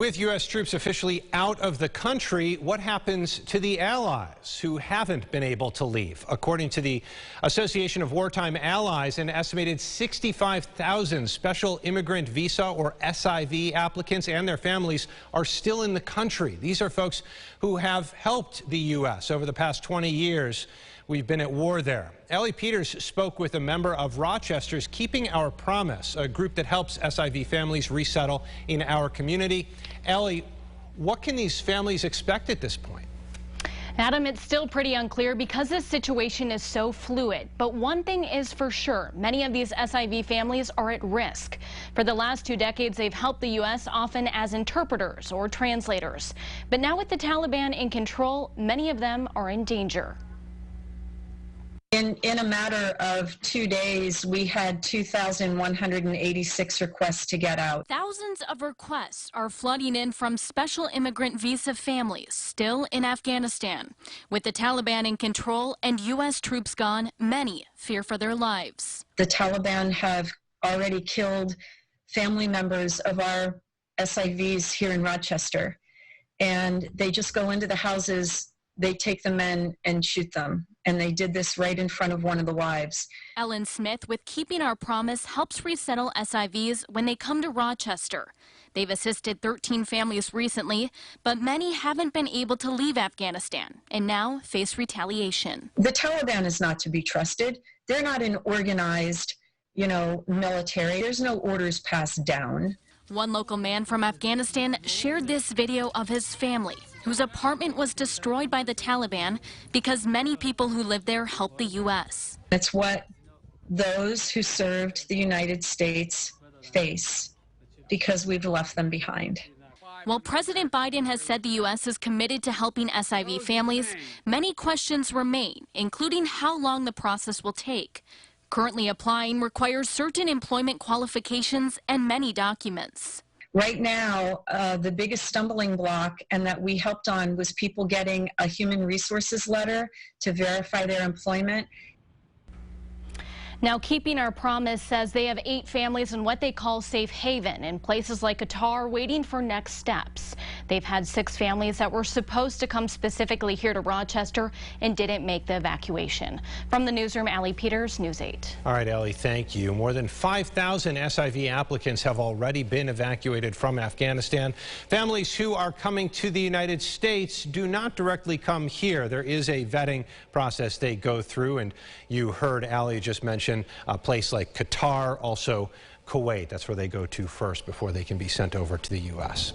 With U.S. troops officially out of the country, what happens to the allies who haven't been able to leave? According to the Association of Wartime Allies, an estimated 65,000 special immigrant visa or SIV applicants and their families are still in the country. These are folks who have helped the U.S. over the past 20 years. We've been at war there. Ellie Peters spoke with a member of Rochester's Keeping Our Promise, a group that helps SIV families resettle in our community. Ellie, what can these families expect at this point? Adam, it's still pretty unclear because this situation is so fluid. But one thing is for sure, many of these SIV families are at risk. For the last 2 decades, they've helped the U.S. often as interpreters or translators. But now with the Taliban in control, many of them are in danger. In a matter of 2 days, we had 2,186 requests to get out. Thousands of requests are flooding in from special immigrant visa families still in Afghanistan. With the Taliban in control and U.S. troops gone, many fear for their lives. The Taliban have already killed family members of our SIVs here in Rochester, and they just go into the houses, they take the men and shoot them. And they did this right in front of one of the wives. Ellen Smith with Keeping Our Promise helps resettle SIVs when they come to Rochester. They've assisted 13 families recently, but many haven't been able to leave Afghanistan and now face retaliation. The Taliban is not to be trusted. They're not an organized, military. There's no orders passed down. One local man from Afghanistan shared this video of his family, whose apartment was destroyed by the Taliban because many people who live there helped the U.S. It's what those who served the United States face because we've left them behind. While President Biden has said the U.S. is committed to helping SIV families, many questions remain, including how long the process will take. Currently applying requires certain employment qualifications and many documents. Right now, the biggest stumbling block, and that we helped on, was people getting a human resources letter to verify their employment. Now, Keeping Our Promise says they have 8 families in what they call safe haven in places like Qatar waiting for next steps. They've had 6 families that were supposed to come specifically here to Rochester and didn't make the evacuation. From the newsroom, Ellie Peters, News 8. All right, Ellie, thank you. More than 5,000 SIV applicants have already been evacuated from Afghanistan. Families who are coming to the United States do not directly come here. There is a vetting process they go through, and you heard Ellie just mention a place like Qatar, also Kuwait. That's where they go to first before they can be sent over to the U.S.